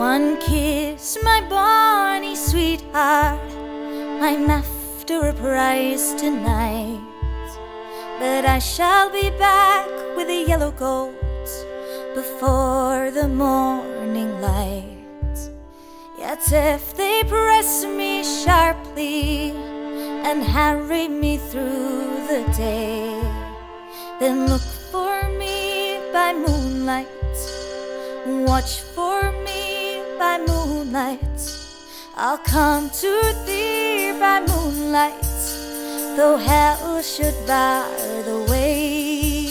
One kiss, my Bonny sweetheart, I'm after a prize tonight. But I shall be back with the yellow goats before the morning light. Yet if they press me sharply and harry me through the day, then look for me by moonlight, watch for me by moonlight. I'll come to thee by moonlight, though hell should bar the way.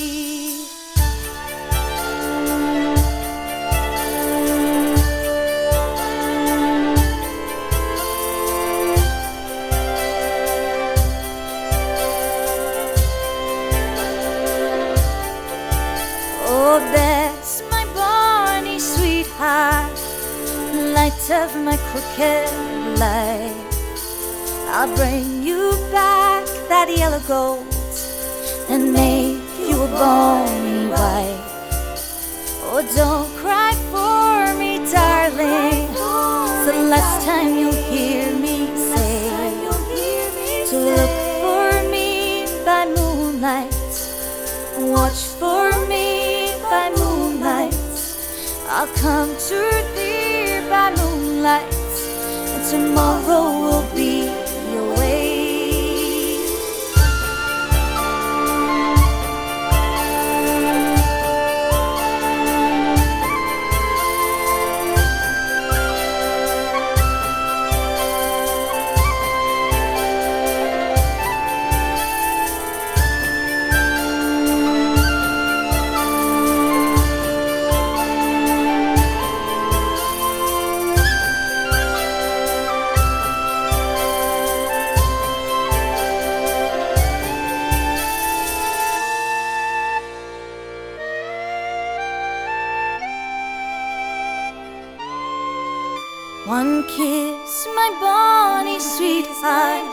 Oh, Bess, my Bonny sweetheart, light of my crooked life, I'll bring you back that yellow goat and make you a bonny wife. Oh, don't cry for me, darling, the last time you'll hear me say to look for me by moonlight, watch for me by moonlight. I'll come to thee by moonlight, and tomorrow will be your way. One kiss, my Bonny sweetheart,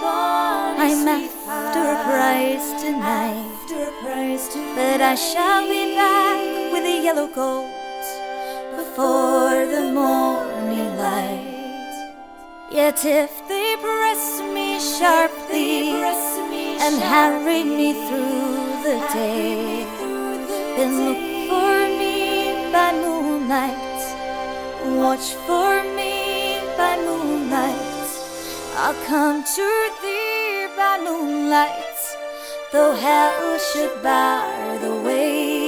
I'm after a prize tonight. But I shall be back with the yellow goats before the morning light. Yet if they press me sharply and harry me through the day, then look for me by moonlight, watch for me by moonlight. I'll come to thee by moonlight, though hell should bar the way.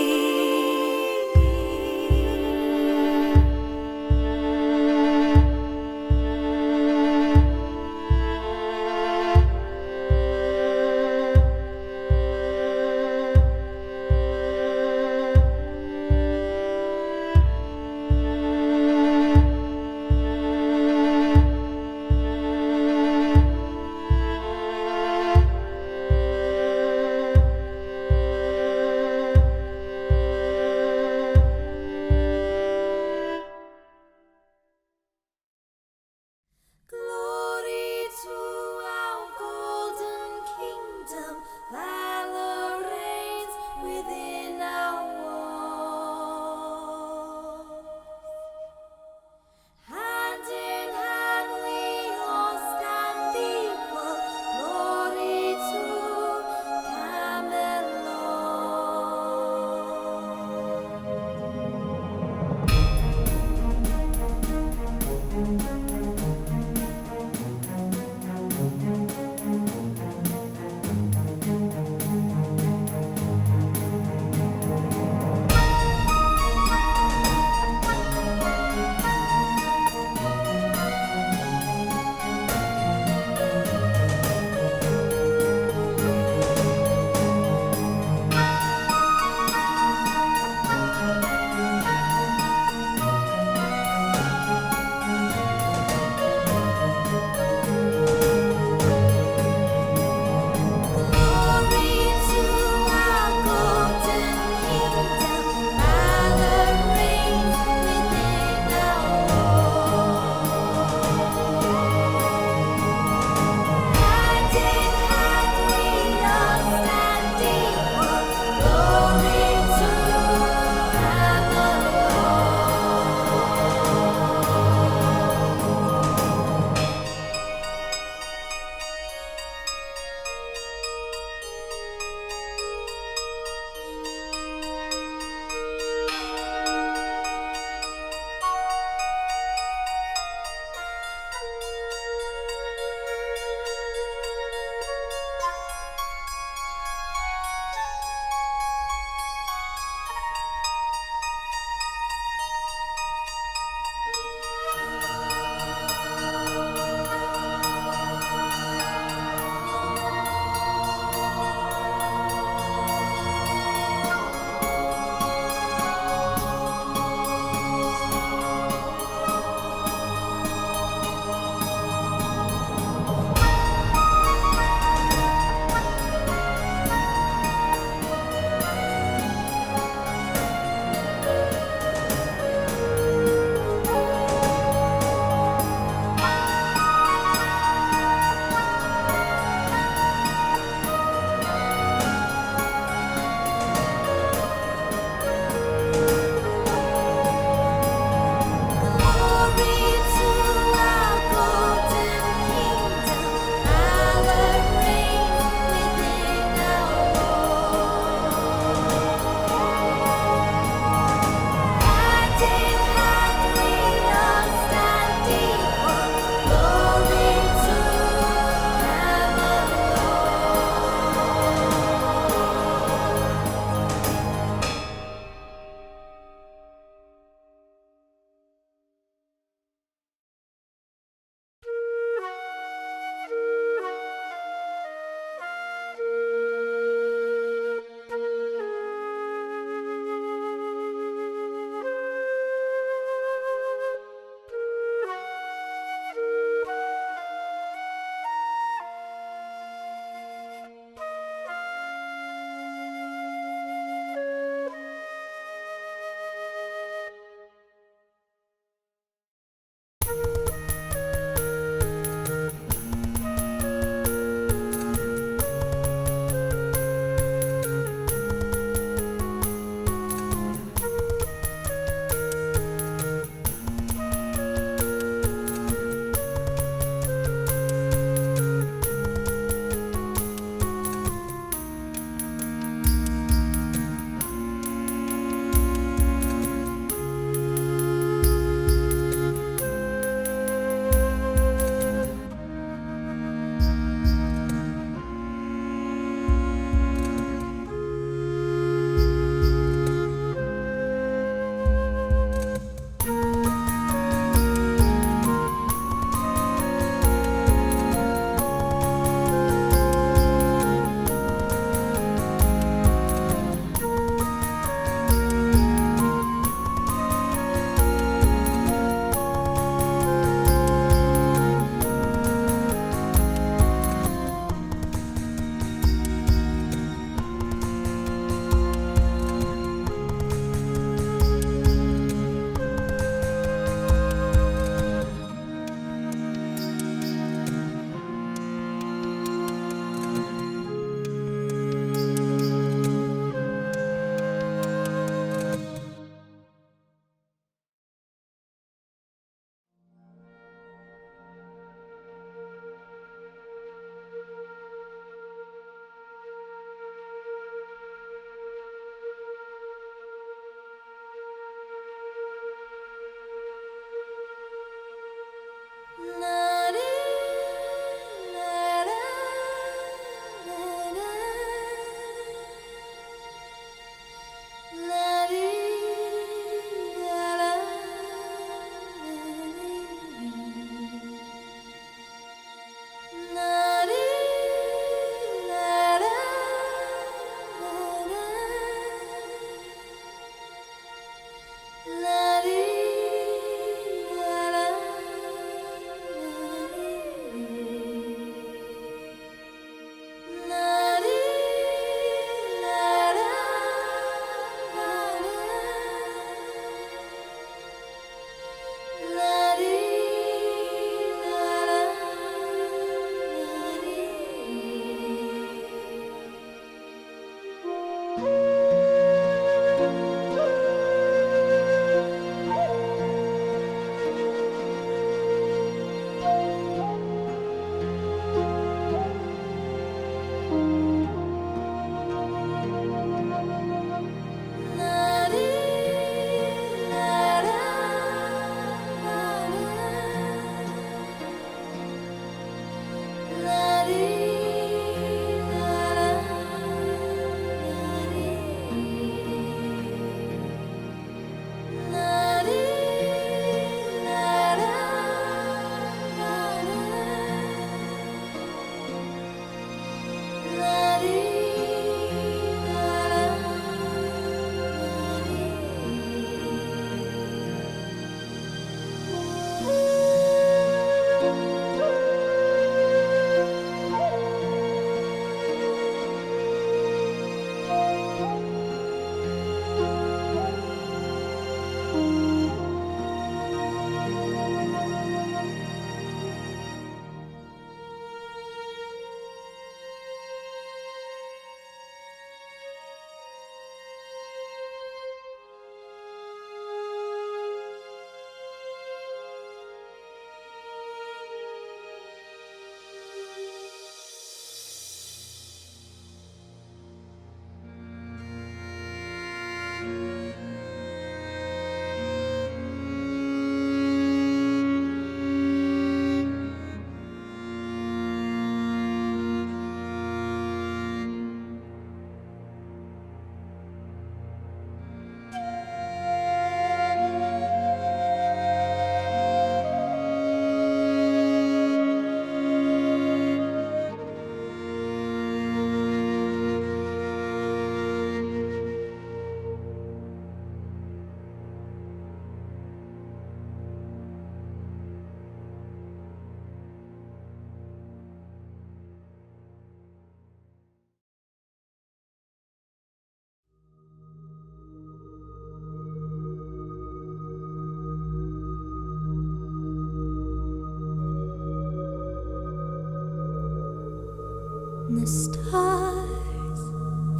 the stars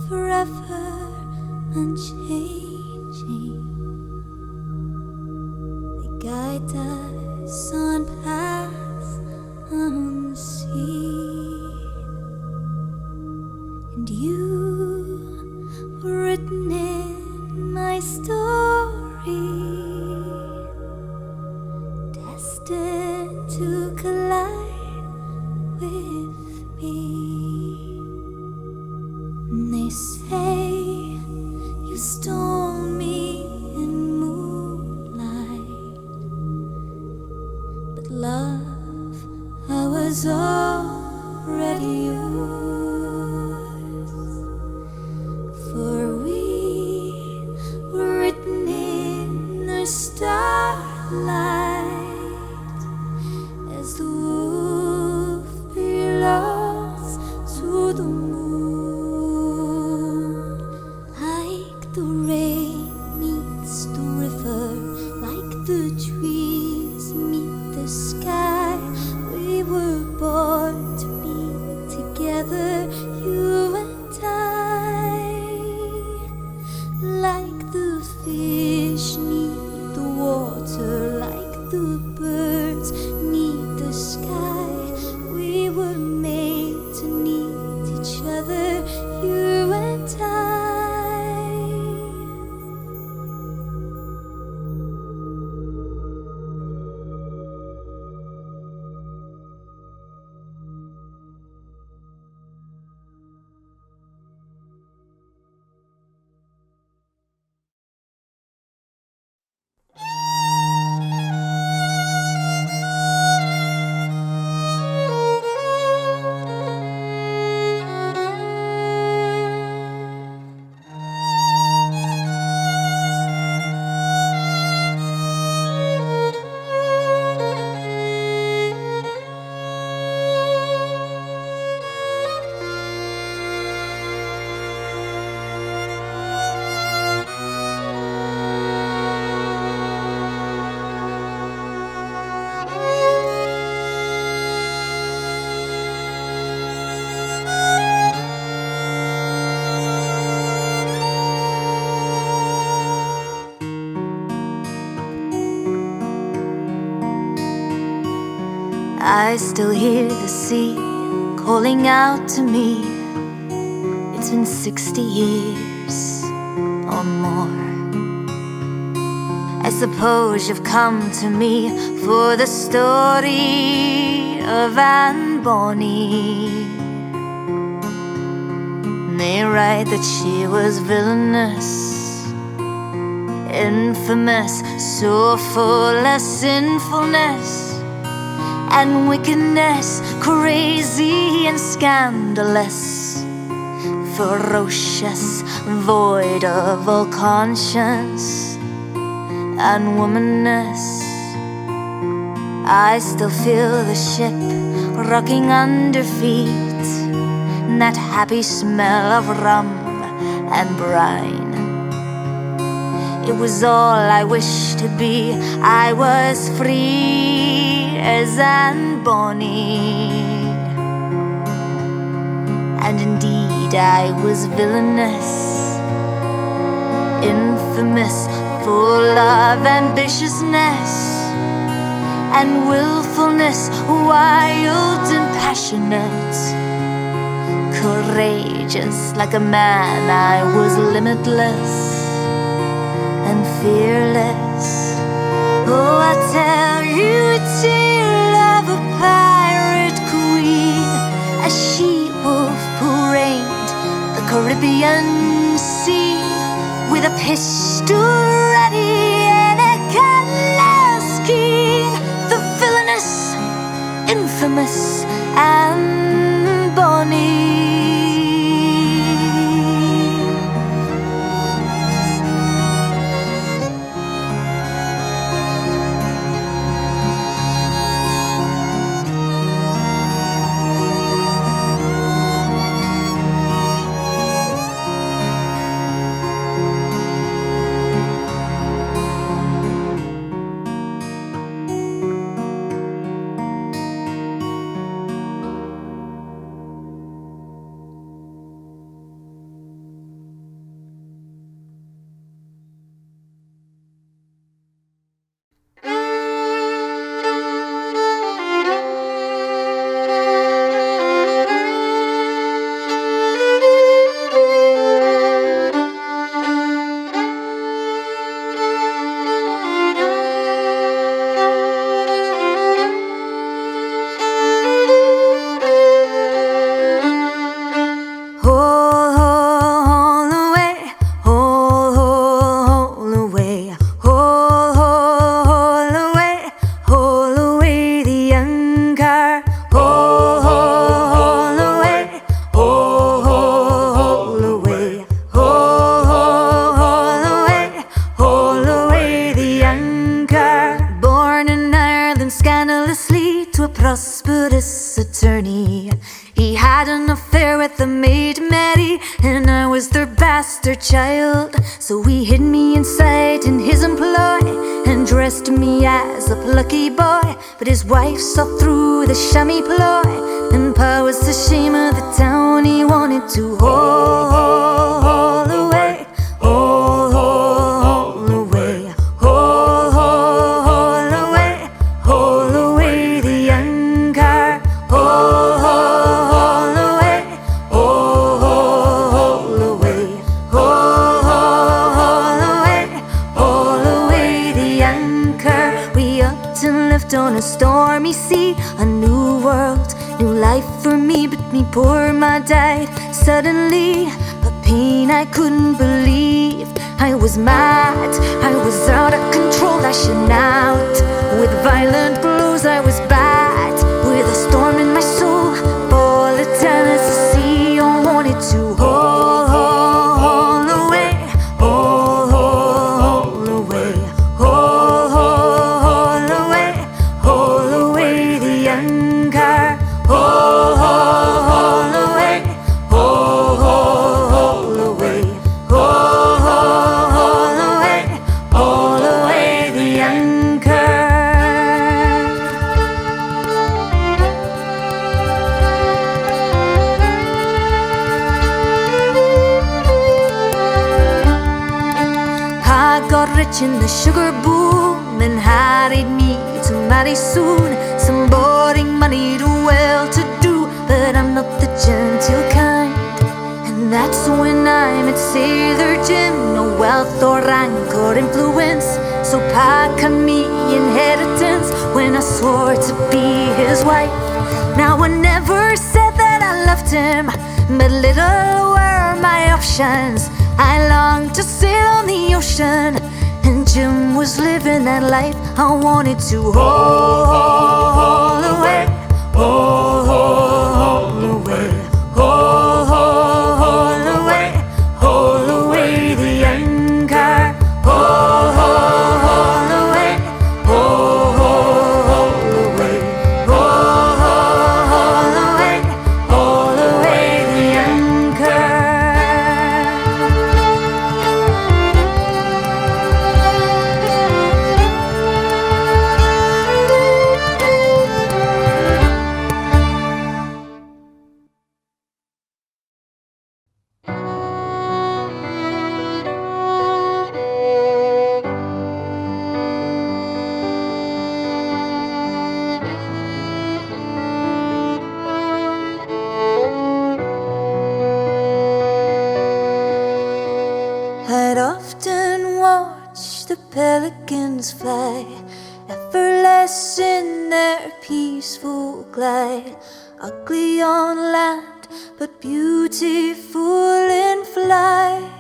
forever unchanging. They guide us on paths unseen, and you were written in my story, destined to collide with me. And they say you stole me in moonlight, but love, I was already yours. For we were written in the starlight, as the wolf belongs to the moon. Like the rain meets the river, like the trees meet the sky, we were born to be together, you and I. Like the fish need the water, like the birds need the sky, we were made to need each other, you and I. I still hear the sea calling out to me. It's been 60 years or more. I suppose you've come to me for the story of Bonny. They write that she was villainous, infamous, so full of sinfulness and wickedness, crazy and scandalous, ferocious, void of all conscience and womanness. I still feel the ship rocking under feet, that happy smell of rum and brine. It was all I wished to be. I was free as Bonny, and indeed I was villainous, infamous, full of ambitiousness and willfulness, wild and passionate, courageous like a man. I was limitless and fearless. Oh, I tell you a tale of a pirate queen, a she-wolf who reigned the Caribbean Sea, with a pistol ready and a cutlass keen, the villainous, infamous Bonny. to a prosperous attorney. He had an affair with the maid Mary, and I was their bastard child. So he hid me inside in his employ and dressed me as a plucky boy. But his wife saw through the chamois ploy, and Pa was the shame of the town. He wanted to haul away, haul away, haul away, haul away the young car, haul away, haul away, haul away the young car. We upped and left on a stormy sea, a new world, new life for me. But me poor Ma died suddenly, a pain I couldn't believe. I was mad, I was out of control, lashing out with violent blows. I was bad, with a storm in my soul, volatile as the sea. I wanted to haul away, haul away, haul away, haul away the young car, haul away, haul away, haul away the young car. Pa got rich in the sugar boom and harried me to marry soon. Some boarding money to well-to-do, but I'm not the genteel kind. And that's when I met Sailor Jim. No wealth or rank or influence, so Pa cut me inheritance when I swore to be his wife. Now I never said that I loved him, but little were my options. I longed to sail on the ocean, and Jim was living that life. I wanted to haul away, haul away, haul away, haul away the young car, haul away, haul away, haul away the young car. I'd often watch the pelicans fly, effortless in their peaceful glide, ugly on land, but beautiful in flight.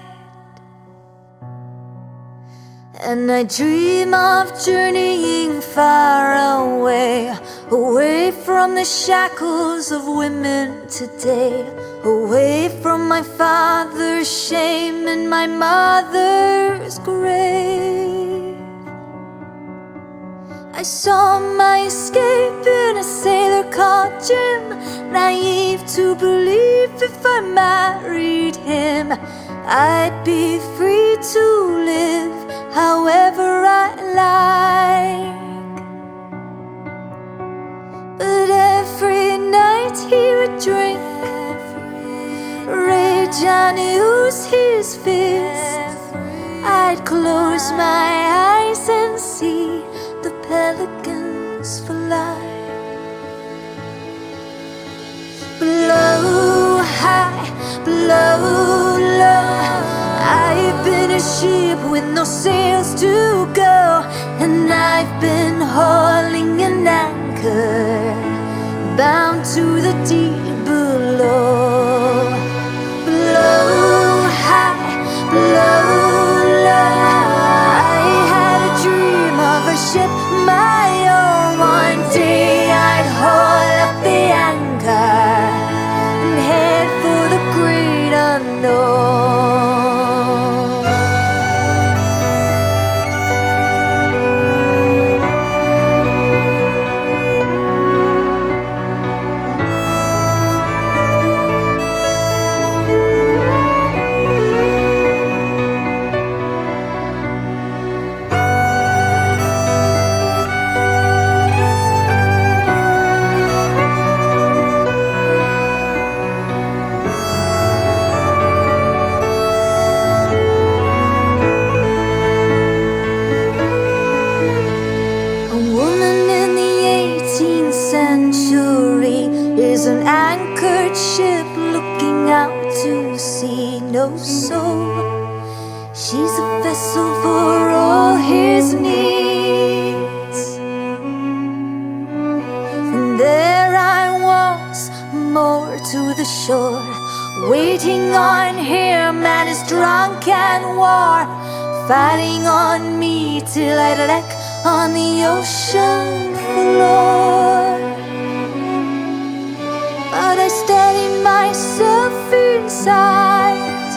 And I dream of journeying far away, away from the shackles of women today, away from my father's shame and my mother's grave. I saw my escape in a sailor called Jim, naive to believe if I married him I'd be free to live however I like. But every night he would drink, rage and use his fist. I'd close my eyes and see the pelicans fly. Blow high, blow low, I've been a ship with no sails to go, and I've been hauling an anchor, bound to the deep below. Blow high, blow low, I had a dream of a ship my own. One day I'd haul up the anchor and head for the great unknown. an anchored ship looking out to sea, no soul. She's a vessel for all his needs. And there I was, moored to the shore, waiting on him and his drunk and war, fighting on me till I'd wreck on the ocean floor. But I steadied myself inside,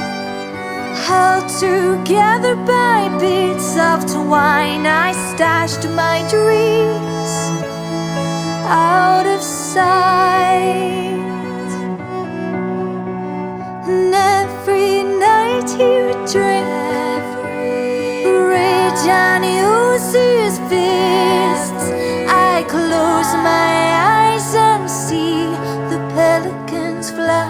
held together by bits of twine. I stashed my dreams out of sight. And every night he would drink, rage and use his fists. I close my eyes and see the pelicans fly.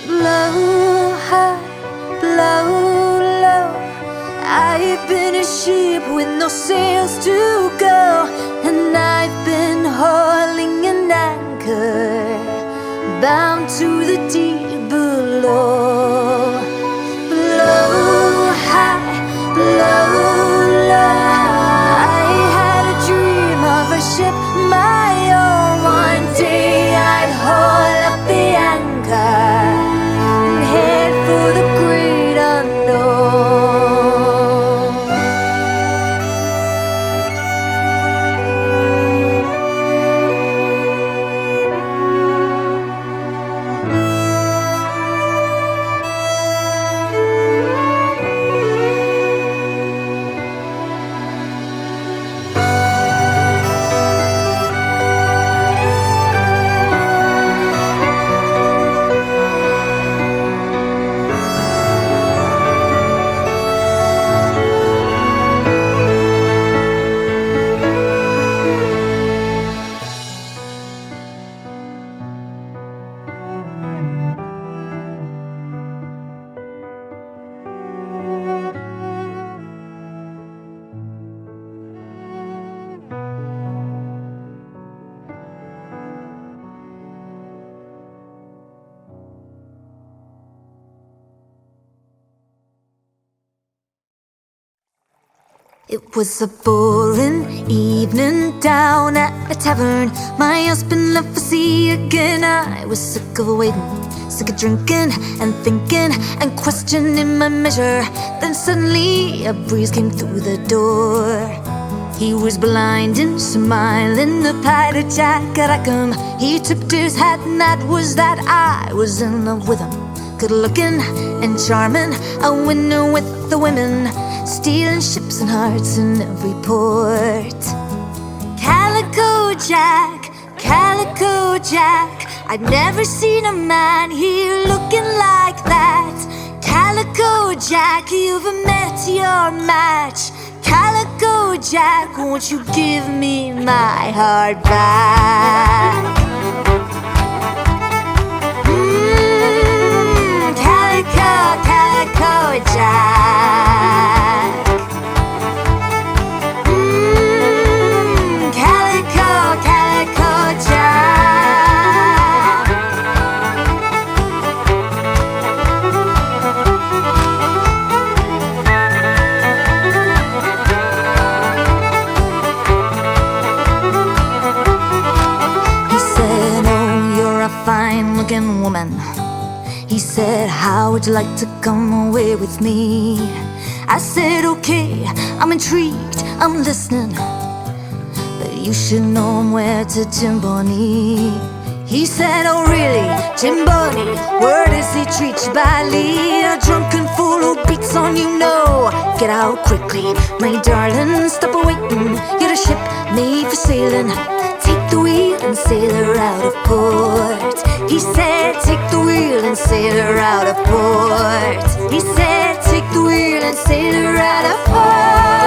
Blow high, blow low. I've been a ship with no sails to go, and I've been hauling an anchor, bound to the deep below. Blow high, blow low. I had a dream of a ship my own. One day I'd haul up the anchor, head for the great unknown. It was a boring evening down at a tavern. My husband left for sea again. I was sick of waiting, sick of drinking and thinking and questioning my measure. Then suddenly a breeze came through the door. He was blind and smiling, the pirate Jack Rackham. He tipped his hat and that was that. I was in love with him, good looking and charming, a winner with the women, stealing ships and hearts in every port. Calico Jack, Calico Jack, I'd never seen a man here looking like that. Calico Jack, you've met your match. Calico Jack, won't you give me my heart back? Calico, Calico Jack. Calico, Calico Jack. He said, oh, you're a fine-looking woman. He said, how would you like to come away with me? I said, okay, I'm intrigued, I'm listening, but you should know I'm wed to Jim Bonny. He said, oh really, Jim Bonny, where does he treat you badly? A drunken fool who beats on you, no. Get out quickly, my darling, stop waiting. You're a ship made for sailing. Take the wheel and sail her out of port. He said, take the wheel and sail her out of port. He said, take the wheel and sail her out of port.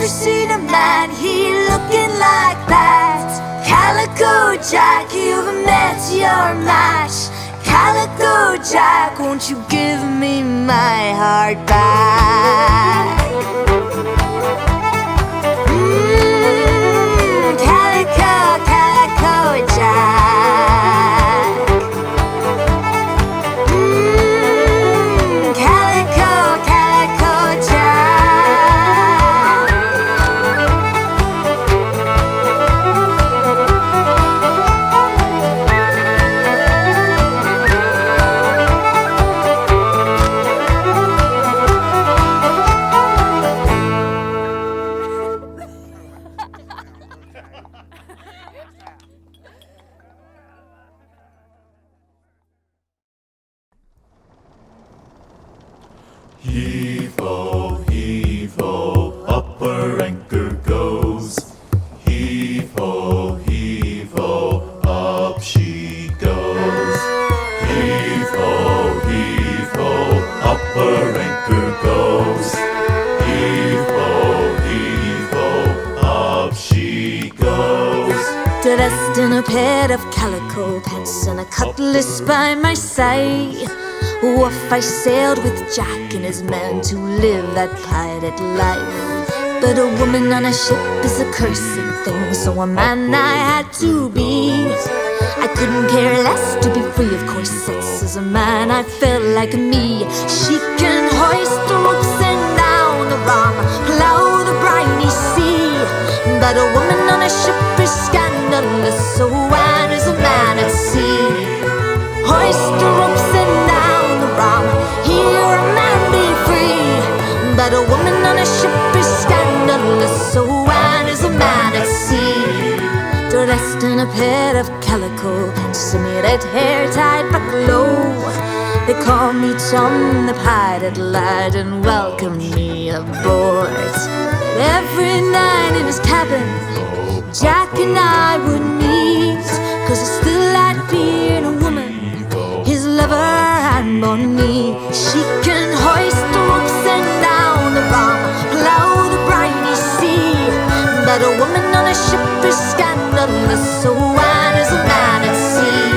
never seen a man here looking like that. Calico Jack, you've met your match. Calico Jack, won't you give me my heart back? Calico, Calico Jack. Calico, Calico Jack. Heave-ho, heave-ho, upper anchor goes. Heave-ho, heave-ho, up she goes. Heave-ho, heave-ho, upper anchor goes. Heave-ho, heave-ho, up she goes. Dressed in a pair of calico pants and a cutlass by my side, off I sailed with Jack and his men to live that pirate life. But a woman on a ship is a cursed thing, so a man I had to be. I couldn't care less to be free of corsets. As a man I felt like me. She can hoist the ropes and down the rum, plow the briny sea. But a woman on a ship is scandalous, so why is a man at sea? Hoist the ropes and down the rum, here a man be free. But a woman on a ship is scandalous, so why is a man at sea? Dressed in a pair of calico pants and me red hair tied back low. They call me Tom the pirate lad and welcome me aboard. Every night in his cabin, Jack and I would meet, 'cause I still had beer and a woman, his lover and Bonny. She can hoist the ropes and down the rum, plow the briny sea. But a woman on a ship is scandalous, so why is a man at sea?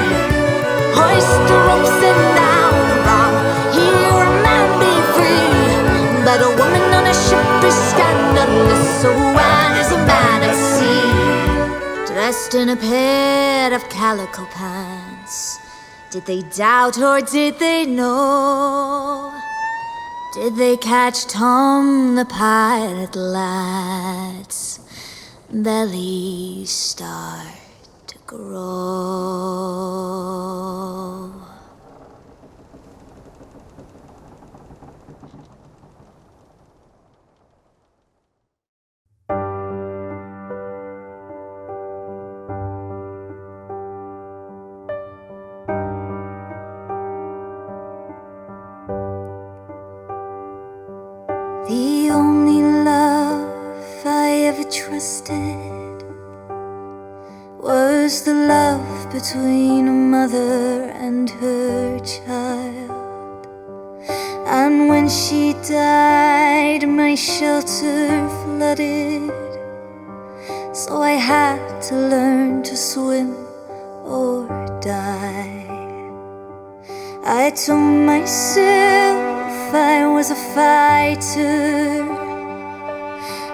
Hoist the ropes and down the rum, here a man be free. But a woman on a ship is scandalous, so why is a man at sea? Dressed in a pair of calico pants, did they doubt or did they know? Did they catch Tom the pirate lad's belly start to grow? The only love I ever trusted was the love between a mother and her child. And when she died, my shelter flooded, so I had to learn to swim or die. I told myself I was a fighter.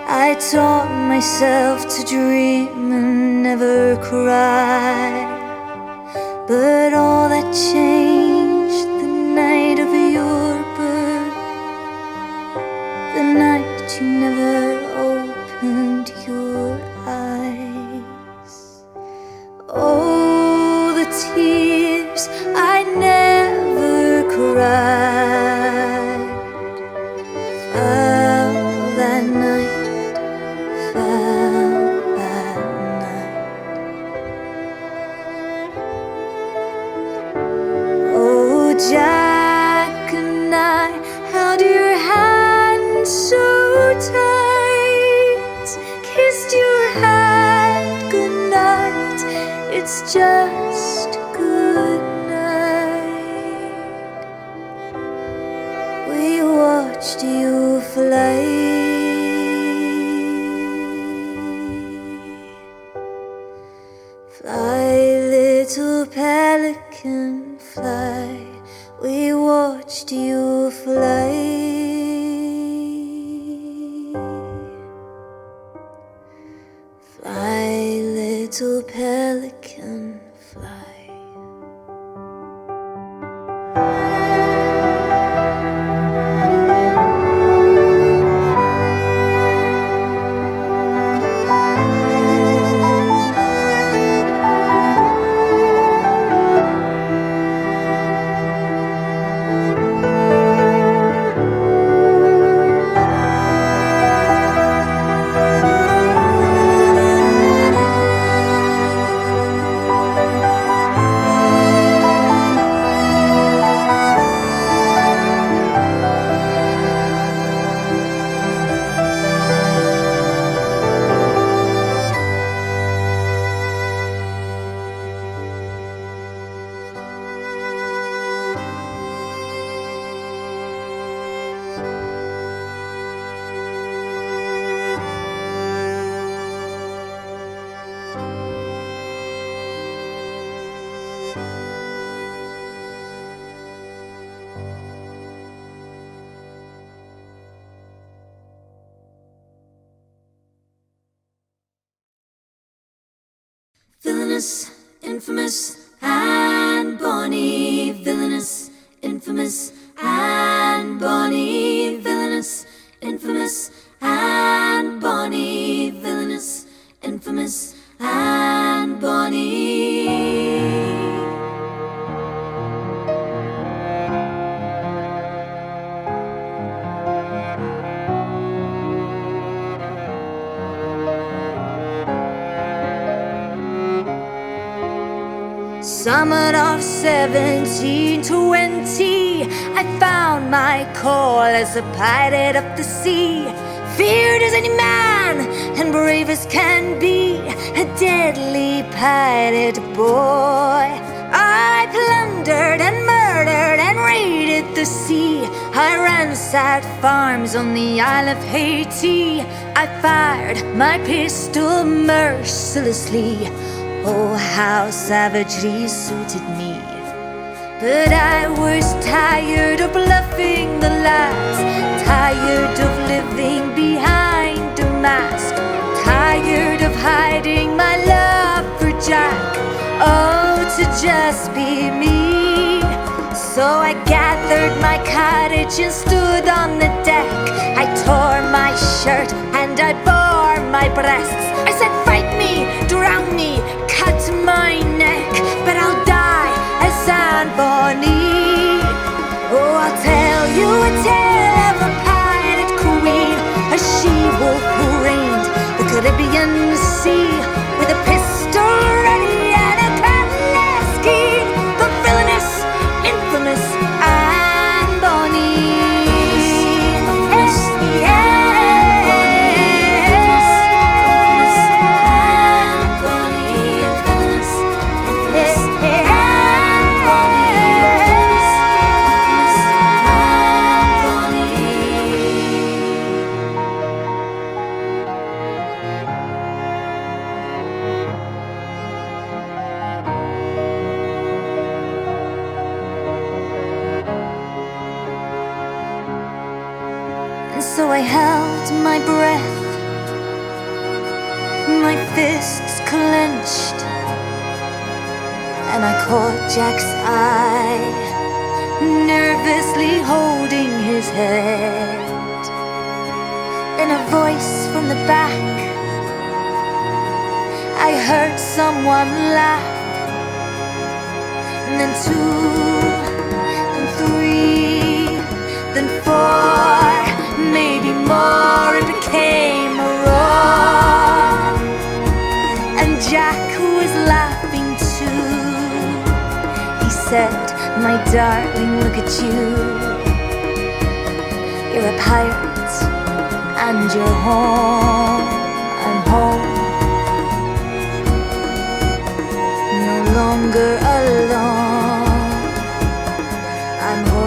I taught myself to dream and never cry. But all that changed the night of your birth, the night you never opened your eyes. Oh, the tears I never cried fell that night, fell that night. Oh, Jack and I held your hand so tight, kissed your hand goodnight. It's just good night. We watched you fly pelican fly. We watched you fly. Fly, little pelican, fly. Villainous, infamous, and Bonny. Villainous, infamous, and Bonny. Villainous, infamous, and Bonny. Villainous, infamous, and Bonny. Summer of 1720, I found my call as a pirate of the sea. Feared as any man and brave as can be, a deadly pirate boy. I plundered and murdered and raided the sea. I ransacked farms on the Isle of Haiti. I fired my pistol mercilessly. Oh, how savagely suited me. But I was tired of bluffing the lads, tired of living behind a mask, tired of hiding my love for Jack, oh, to just be me. So I gathered my cottage and stood on the deck. I tore my shirt and I bore my breasts. I said, fight me, drown me, cut my neck, but I'll die as Anne Bonny. Oh, I'll tell you a tale of a pirate queen, a she-wolf who reigned the Caribbean Sea, with a pistol ready and a cutlass keen, the villainous, infamous Anne Bonny. So I held my breath, my fists clenched, and I caught Jack's eye, nervously holding his head. Then a voice from the back, I heard someone laugh. And then two, then three, then four, maybe more, it became a roar. And Jack was laughing too. He said, my darling, look at you. You're a pirate and you're home. I'm home, no longer alone. I'm home.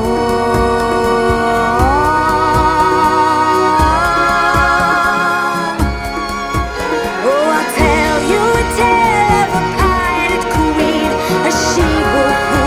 Oh, I'll tell you a tale of a pirate queen, a she-wolf who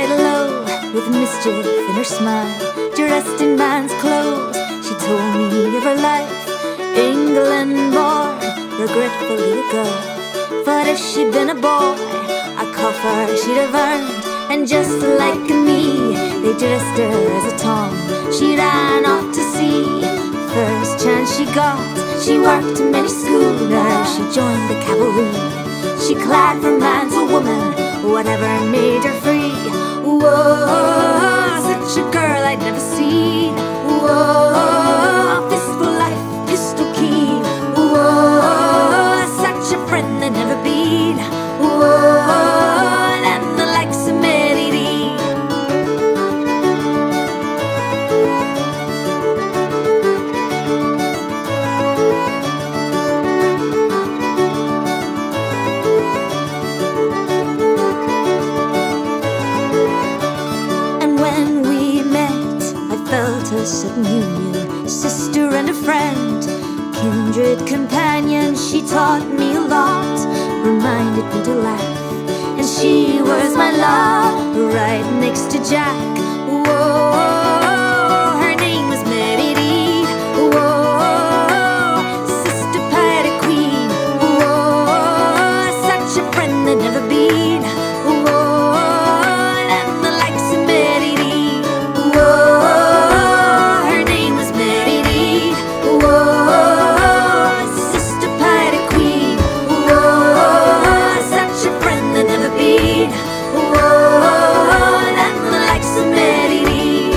lied low, with mischief in her smile, dressed in man's clothes. She told me of her life, England born, regretfully a girl. But if she'd been a boy, a copper she'd have earned. And just like me, they dressed her as a Tom. She ran off to sea, first chance she got. She worked many schooners, she joined the cavalry. She clad from man to woman, whatever made her free. Whoa, such a girl I'd never seen. Whoa, fistful life, pistol keen. Whoa, such a friend that never been. Whoa, and the likes of Mary Lee. And when we met, I felt a sudden union, sister and a friend, kindred companion. She taught me a lot, reminded me to laugh, and she was my love, right next to Jack. Whoa, her name was Mary Lee. Whoa, sister pirate queen. Whoa, such a friend that never been. Whoa, and the likes of Mary Lee. Whoa, her name was Mary Lee. Whoa, sister pirate queen. Whoa, such a friend that never been. Whoa, and the likes of Mary Lee.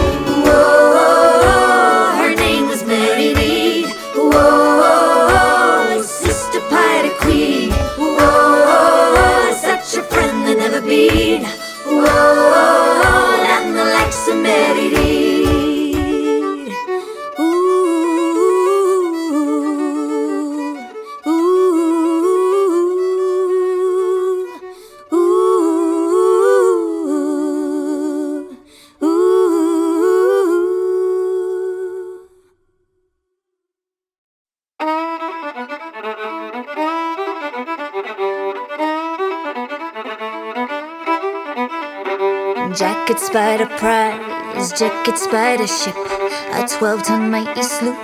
Whoa, her name was Mary Lee. Whoa, sister pirate queen. Whoa, such a friend that never been. Whoa, and the likes of Mary Lee. Ooh, ooh, ooh, ooh, ooh. Jack had spied a prize, Jack had spied a ship, a 12-ton mighty sloop.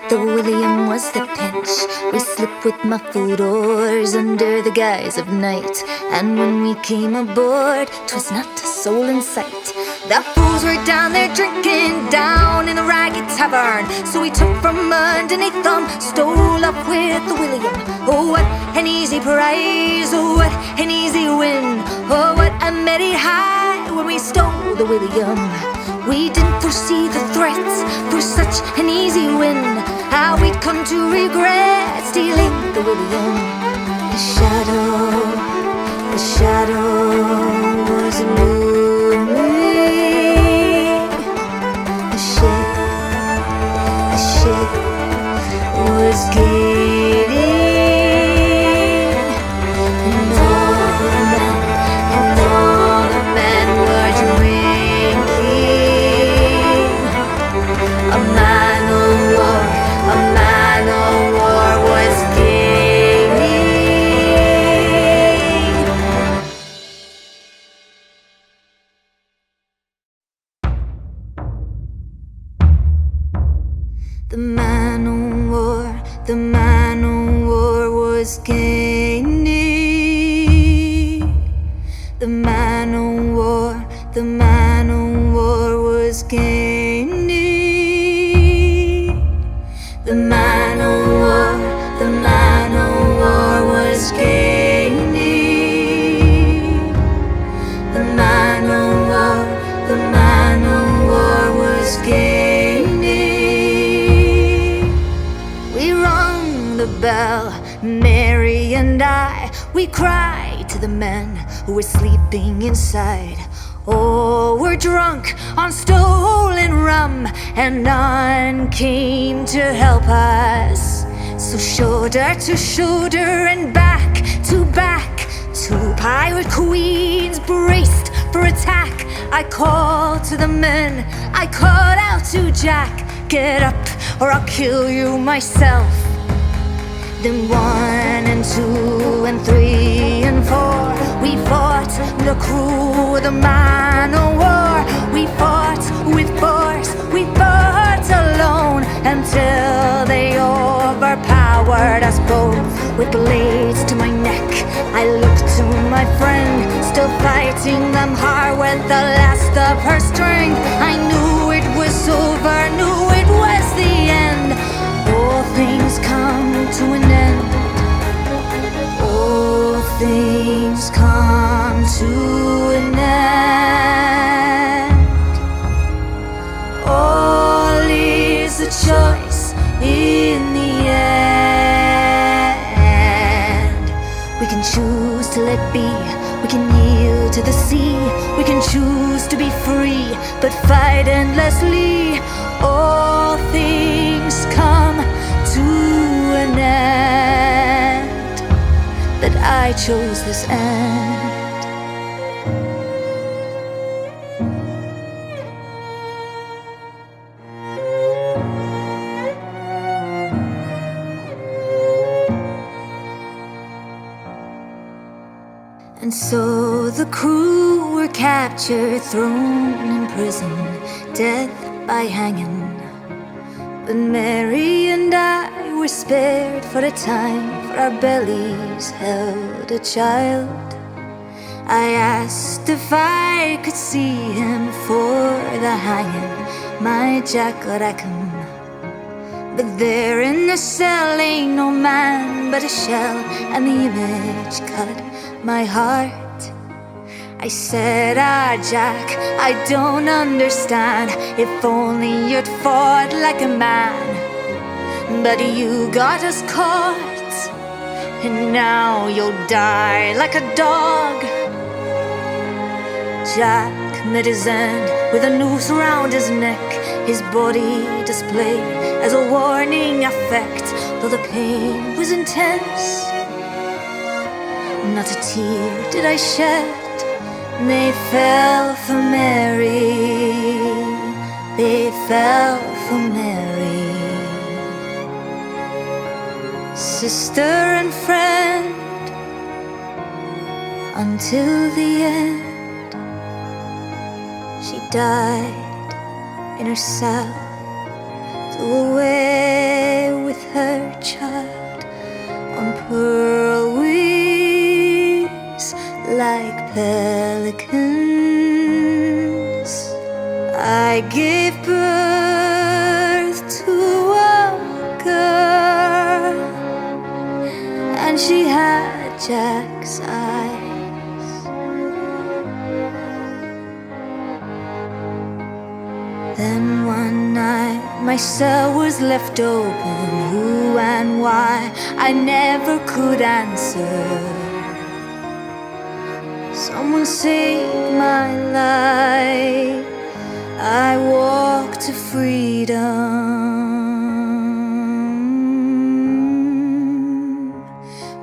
The William was the pinch. We slipped with muffled oars under the guise of night, and when we came aboard, 'twas not a soul in sight. The fools were down there drinking, down in the ragged tavern. So we took from underneath them, stole up with the William. Oh, what an easy prize, oh, what an easy win. Oh, what a merry high when we stole the William. We didn't foresee the threats for such an easy win. How we'd come to regret stealing the William. The shadow was looming. The ship was gaining, and all the men were drinking. A man of war was gaining. The man of war was gaining. The man of war was gaining. The man of war was gaining. The man of war was gaining. We rung the bell, Mary and I. We cried to the men who were sleeping inside. Oh, we're drunk on stolen rum, and none came to help us. So shoulder to shoulder and back to back, two pirate queens braced for attack. I called to the men, I called out to Jack, get up or I'll kill you myself. Then 1 and 2 and 3 and 4, we fought the crew of the man of war. with blades to my neck. I looked to my friend, still fighting them hard with the last of her strength. I knew it was over, knew it was the end. All things come to an end. All things come to an end. All is a choice in the end. We can choose to let be, we can yield to the sea, we can choose to be free, but fight endlessly. All things come to an end, that I chose this end. And so the crew were captured, thrown in prison, death by hanging. But Mary and I were spared for a time, for our bellies held a child. I asked if I could see him for the hanging, my Jack Rackham. But there in the cell ain't no man but a shell, and the image cut my heart. I said, Jack, I don't understand. If only you'd fought like a man. But you got us caught, and now you'll die like a dog. Jack met his end with a noose round his neck, his body displayed as a warning effect. Though the pain was intense, not a tear did I shed. They fell for Mary, they fell for Mary. Sister and friend, until the end. She died in her cell, flew away with her child on pearl wings like pelicans. I gave birth to a girl, and she had Jack's eyes. Then one night my cell was left open. Who and why I never could answer. Someone saved my life, I walked to freedom,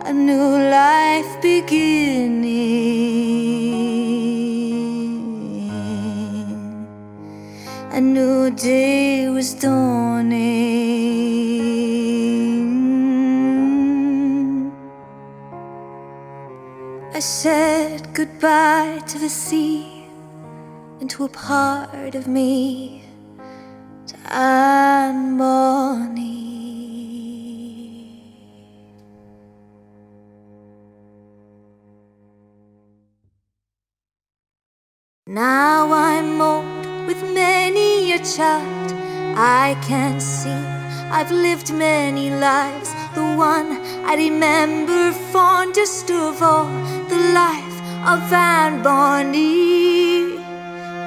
a new life beginning, a new day was dawning. I said goodbye to the sea and to a part of me, to Anne Bonny. Now I'm old with many a child I can see. I've lived many lives. The one I remember fondest of all, the life of Anne Bonny.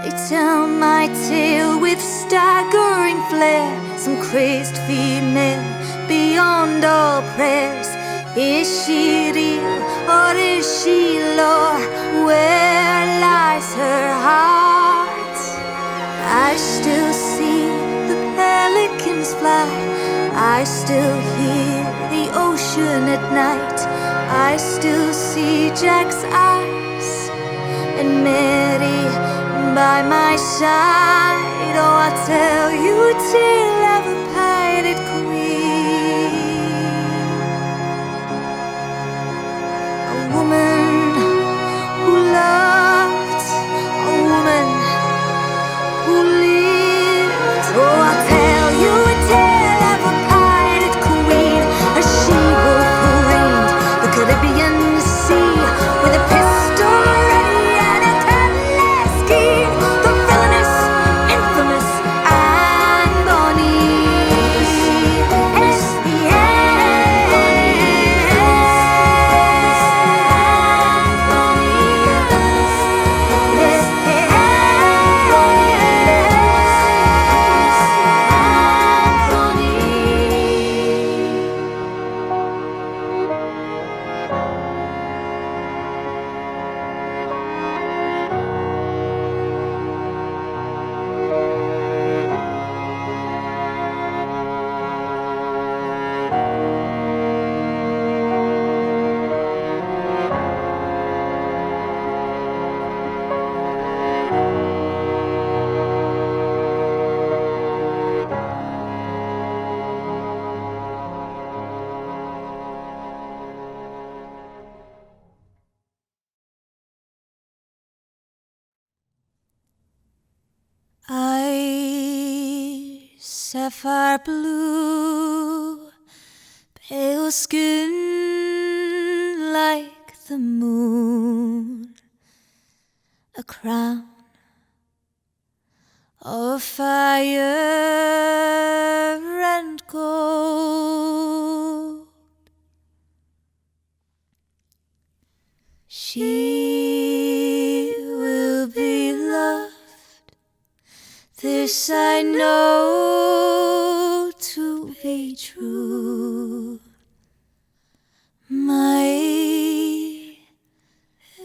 They tell my tale with staggering flair, some crazed female beyond all prayers. Is she real or is she lore? Where lies her heart? I still see the pelicans fly, I still hear the ocean at night, I still see Jack's eyes and Mary by my side. Oh, I'll tell you a tale of a pirate queen, a woman who loved, a woman who lived. Oh, I'll tell you a tale of a pirate queen, a she-wolf who reigned sapphire blue, pale skin like the moon, a crown of fire and gold. She will be loved, this I know to be true. My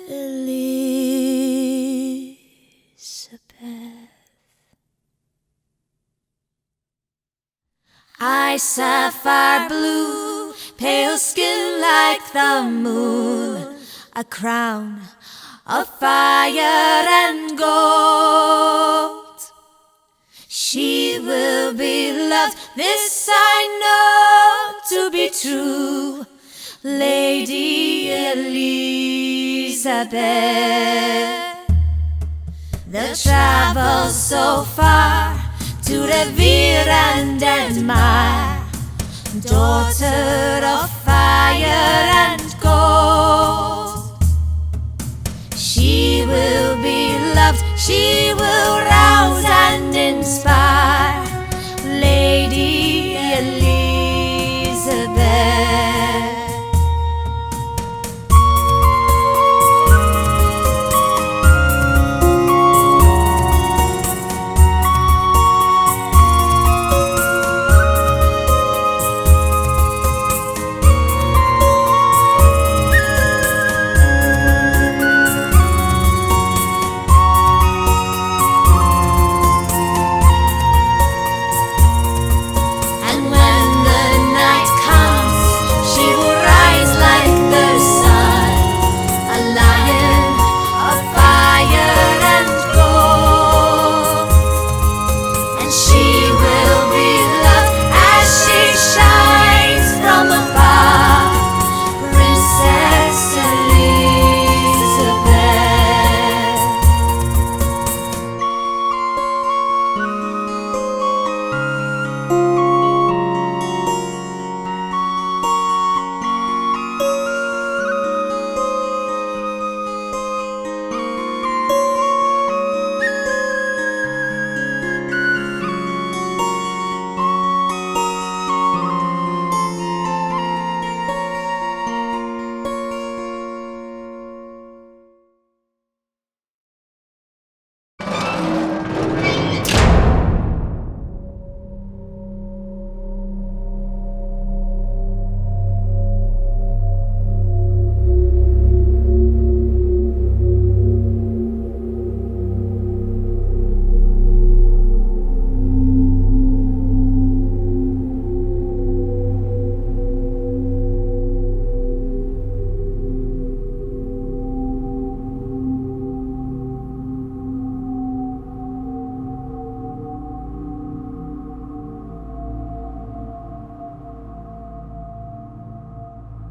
Elizabeth. Eyes sapphire blue, pale skin like the moon, a crown of fire and gold. She will be loved, this I know to be true. Lady Elizabeth. They'll travel so far to revere and admire, daughter of fire and gold. She will be loved, she will rouse and inspire, Lady Elizabeth.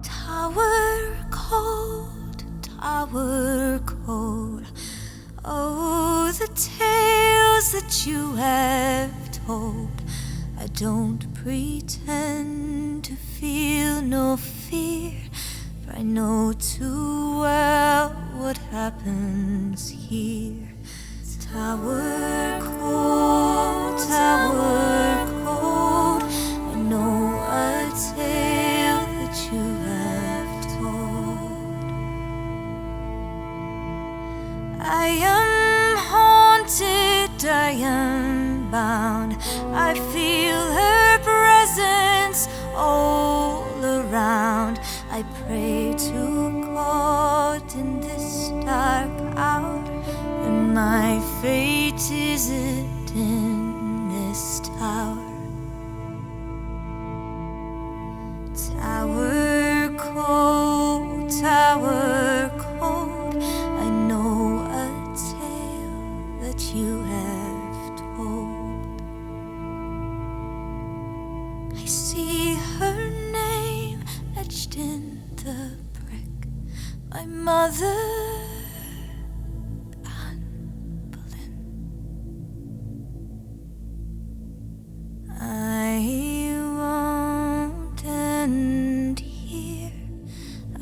Tower cold, oh, the tales that you have told. I don't pretend to feel no fear, for I know too well what happens here. Tower cold, I know a tale that you have told. I am haunted, I am bound, I feel her presence all around. I pray to God in this dark hour, and my fate is it in this tower. Tower cold, I know a tale that you have told. I see her name etched in the brick, my mother, Anne Boleyn.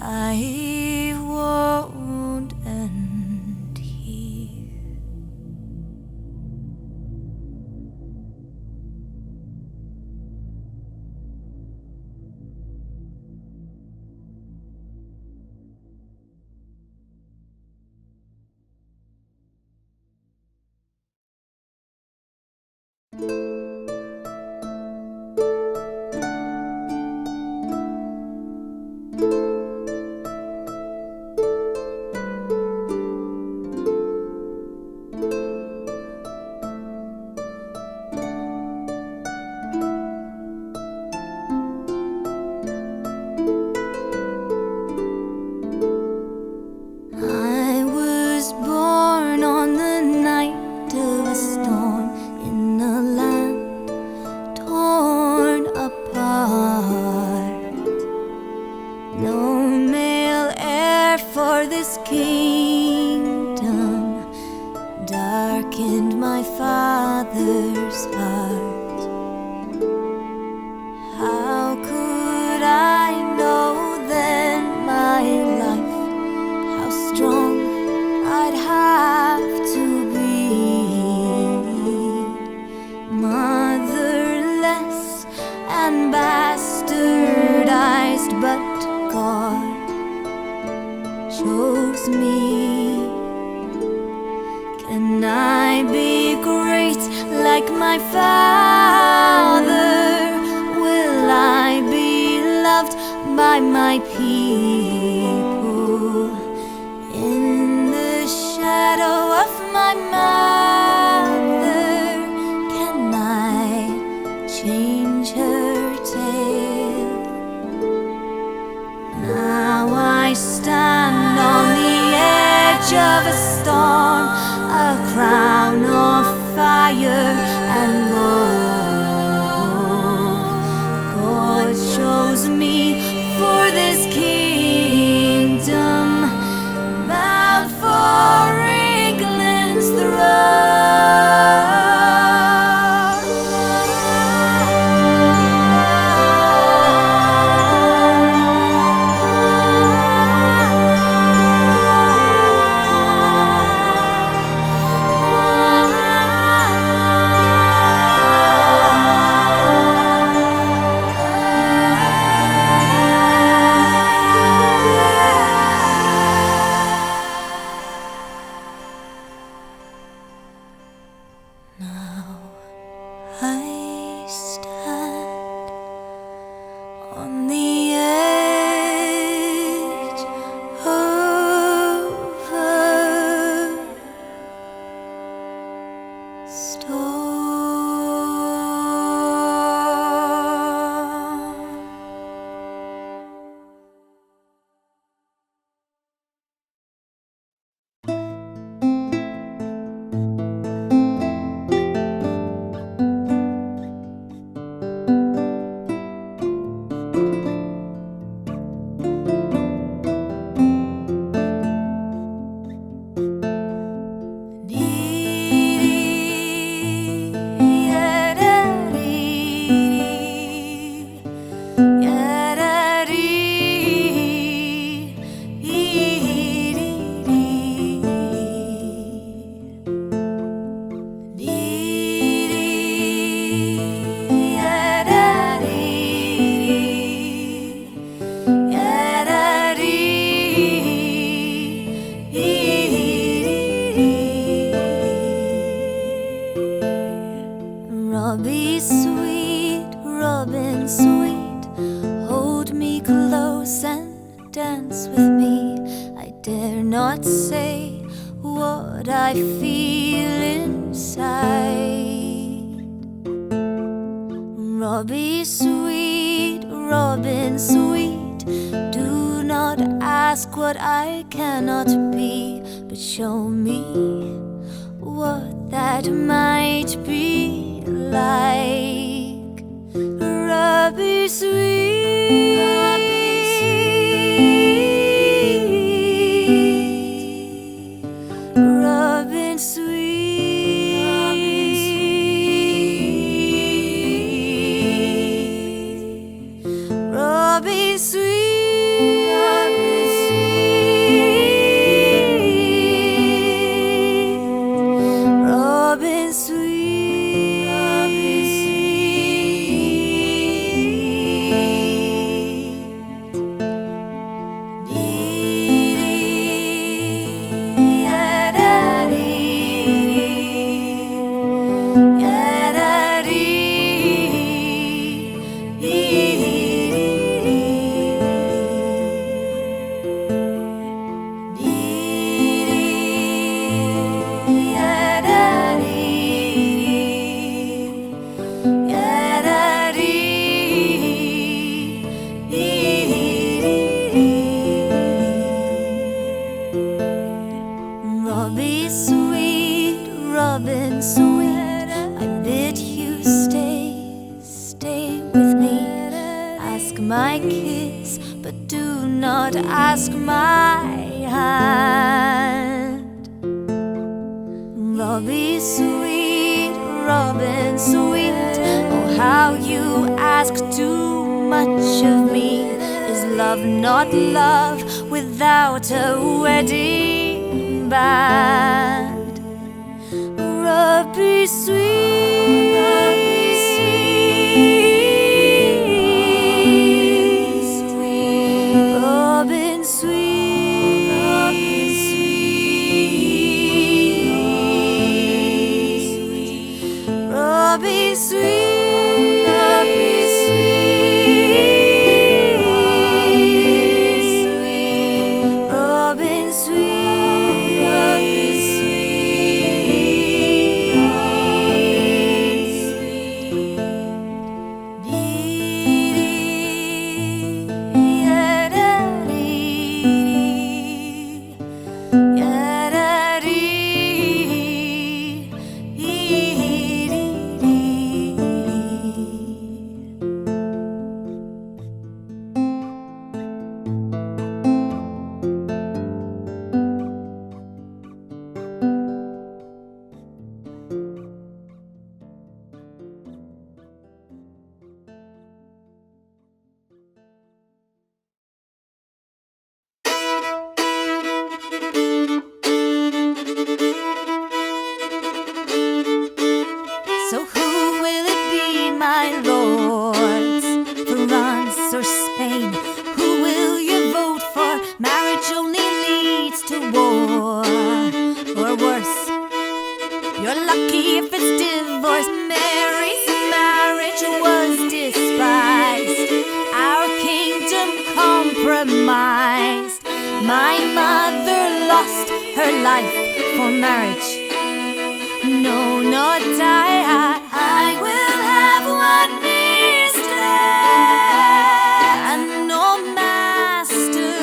I won't end here. I was born on the night of a storm in a land torn apart. No male heir for this kingdom darkened my father's heart. How could I know then my life, how strong I'd have to be? Motherless and bastardized, but God chose me. Can I be great like my father? Will I be loved by my people? In the shadow of my mother, can I change her tale? Now I stand on the edge of a storm, a crown of fire and gold. God chose me for this kingdom, bound for England's Now I stand on the edge of a storm. Robbie sweet, Robin sweet, hold me close and dance with me. I dare not say what I feel inside. Robbie sweet, Robin sweet, do not ask what I cannot be, but show me what that might be like. Robbie sweet, Robin sweet, Robbie sweet, ask my hand. Robbie sweet, Robin sweet, oh how you ask too much of me. Is love not love without a wedding band? Robbie sweet, Robbie sweet, Robin sweet, Robin sweet, Robbie sweet, Robbie sweet, Robin sweet, Robin So who will it be, my lords? France or Spain? Who will you vote for? Marriage only leads to war. Or worse, you're lucky if it's divorce. Mary's marriage was despised, our kingdom compromised. My mother lost her life for marriage. No, not I will have one mistress and no master.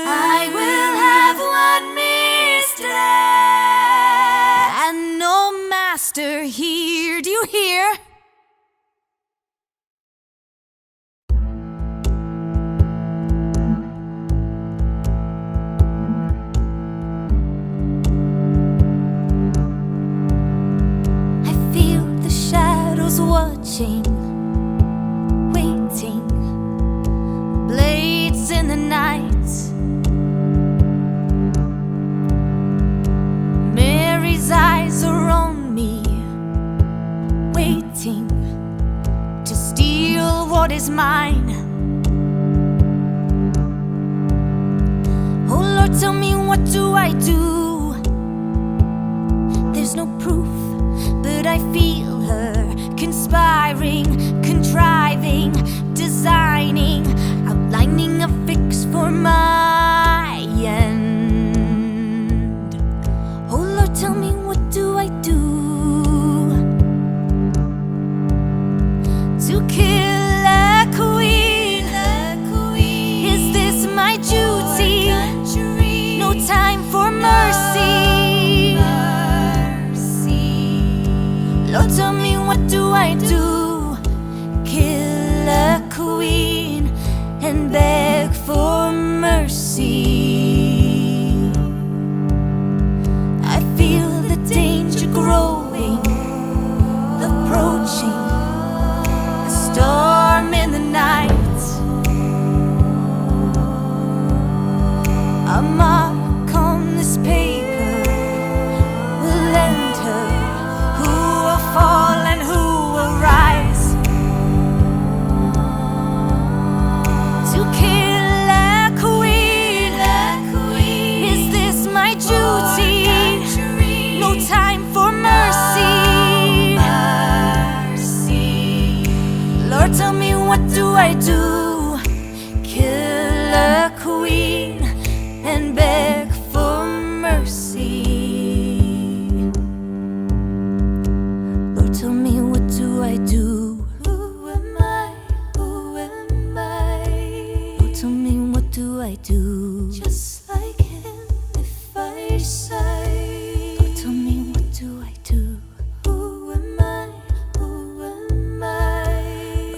I will have one mistress and no master here. Do you hear? I feel the shadows watching, waiting, blades in the night. Mary's eyes are on me, waiting to steal what is mine. Oh Lord, tell me, what do I do? There's no proof, but I feel her conspiring, contriving, designing, outlining a fix for my end. Oh Lord, tell me, what do I do to kill a queen? Is this my duty? mercy. I feel the danger growing, approaching, a storm in the night. A mark on this paper will enter. Who will fall and who will rise? To kill a queen, is this my duty? No time for mercy. Lord, tell me, what do I do? Kill a queen and beg for mercy. Lord, tell me, what do I do? Who am I? Who am I? Lord, tell me, what do I do? Just like him, if I sigh. Lord, tell me, what do I do? Who am I? Who am I?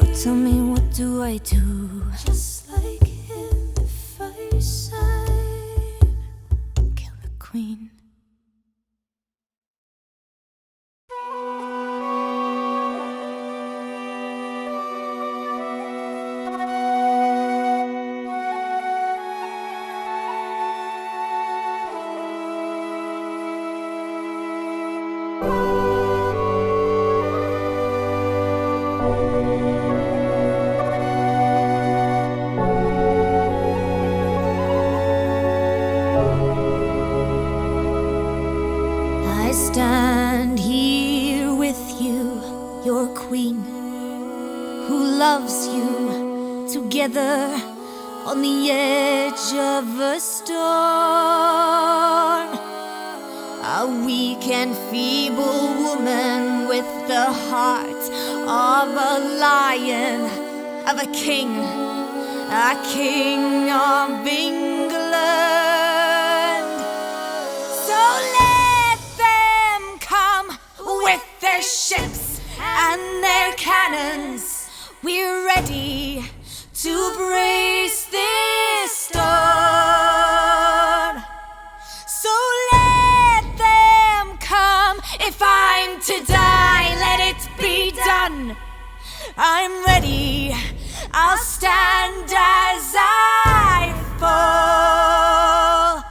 Lord, tell me, what do I do? Just like him, if I sigh. Kill the queen. I stand here with you, your queen, who loves you, together on the edge of a storm. A weak and feeble woman with the heart of a lion, of a king of England. So let them come with their ships and their cannons. We're ready to brace this storm. So let them come. If I'm to die, let it be done. I'm ready. I'll stand as I fall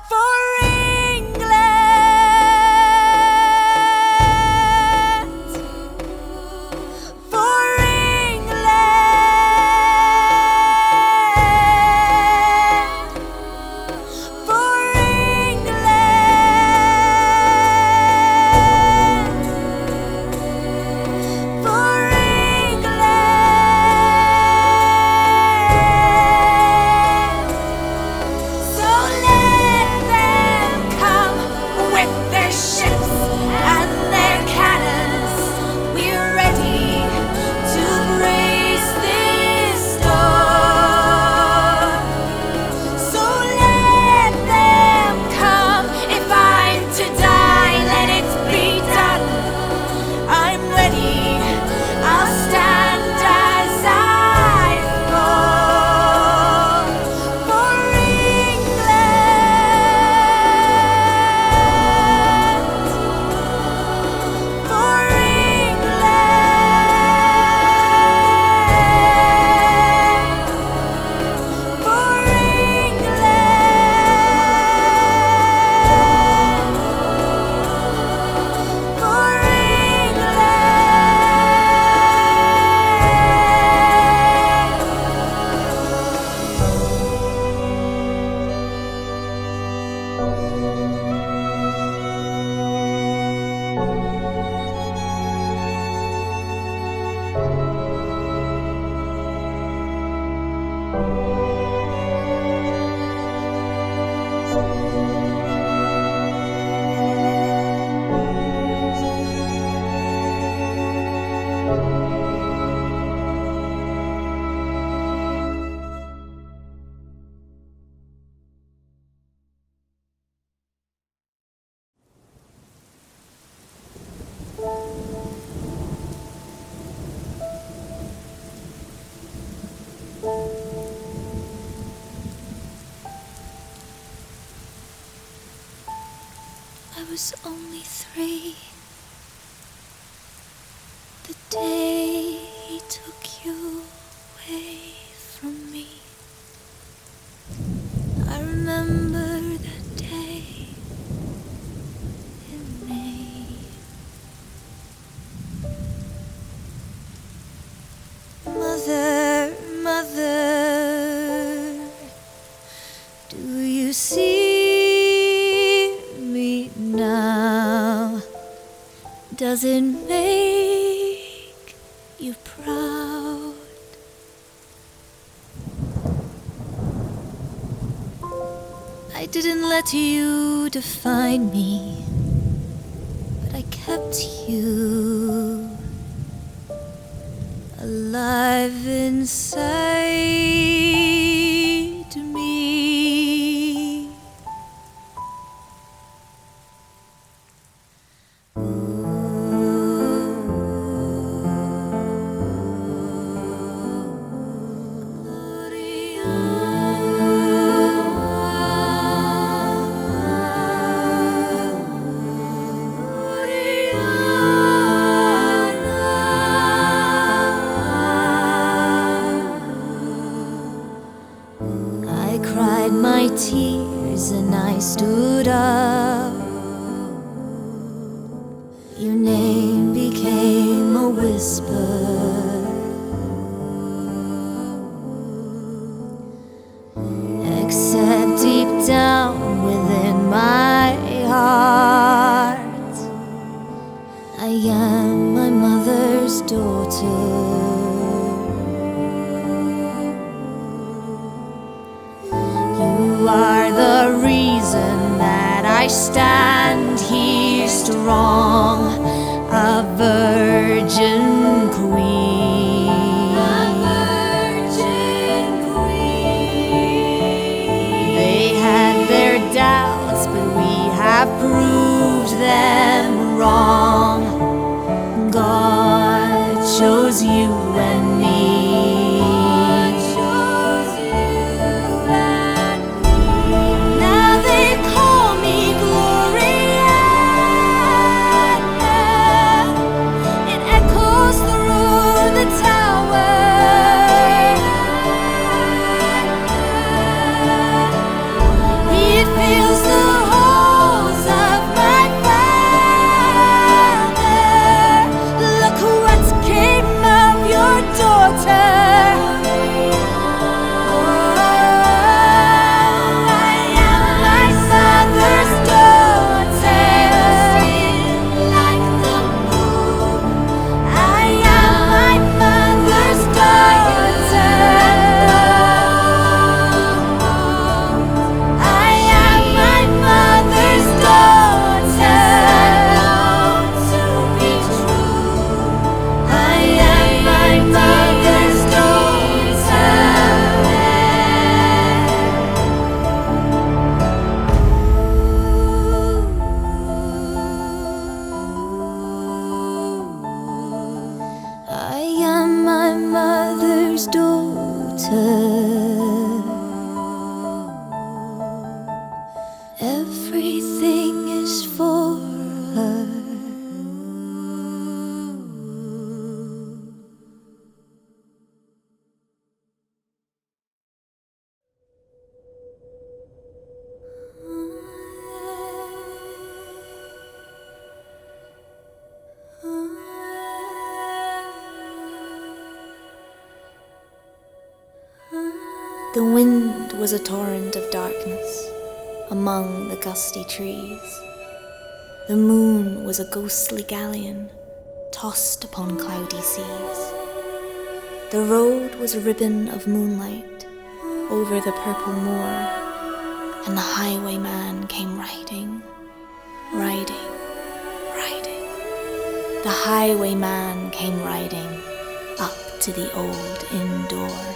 for England. For England. For England. For England. was only 3. The day he took you away from me. I remember that day in May. Mother, mother, do you see me now? Does it make you proud? I didn't let you define me, but I kept you alive inside me. Tears and I stood up. Your name became a whisper. Except deep down within my heart, I am my mother's daughter. You are the reason that I stand here strong, a virgin queen. A virgin queen. They had their doubts, but we have proved them wrong. God chose you and me. Everything is for her. The wind was a torrent of darkness among the gusty trees. The moon was a ghostly galleon tossed upon cloudy seas. The road was a ribbon of moonlight over the purple moor, and the highwayman came riding, riding, riding. The highwayman came riding up to the old inn door.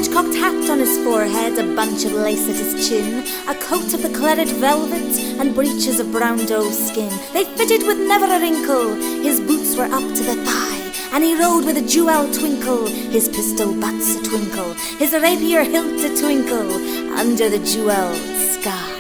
large cocked hat on his forehead, a bunch of lace at his chin, a coat of the claret velvet, and breeches of brown doe skin. They fitted with never a wrinkle, his boots were up to the thigh, and he rode with a jewel twinkle, his pistol butts a twinkle, his rapier hilt a twinkle, under the jewelled sky.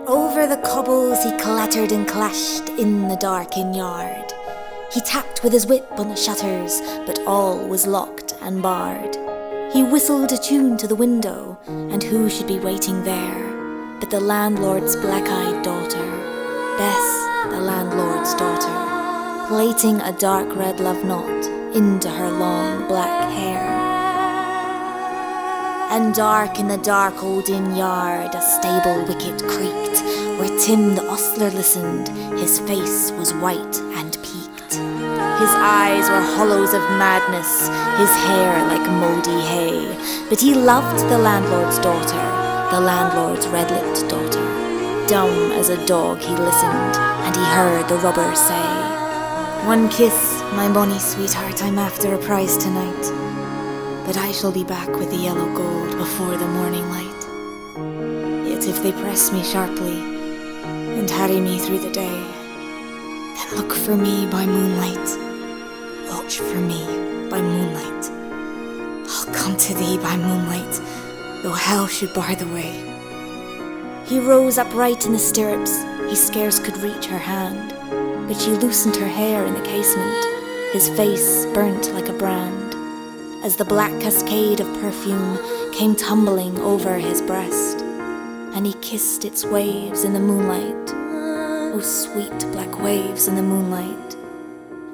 Over the cobbles he clattered and clashed in the darkened yard. He tapped with his whip on the shutters, but all was locked and barred. He whistled a tune to the window, and who should be waiting there but the landlord's black-eyed daughter, Bess, the landlord's daughter, plaiting a dark red love knot into her long black hair. And dark in the dark old inn yard a stable wicket creaked, where Tim the ostler listened. His face was white and peaked. His eyes were hollows of madness, his hair like mouldy hay. But he loved the landlord's daughter, the landlord's red-lipped daughter. Dumb as a dog he listened, and he heard the robber say, "One kiss, my bonny sweetheart, I'm after a prize tonight. But I shall be back with the yellow gold before the morning light. Yet if they press me sharply and harry me through the day, then look for me by moonlight, watch for me by moonlight. I'll come to thee by moonlight, though hell should bar the way." He rose upright in the stirrups, he scarce could reach her hand, but she loosened her hair in the casement, his face burnt like a brand, as the black cascade of perfume came tumbling over his breast, and he kissed its waves in the moonlight, oh sweet black waves in the moonlight.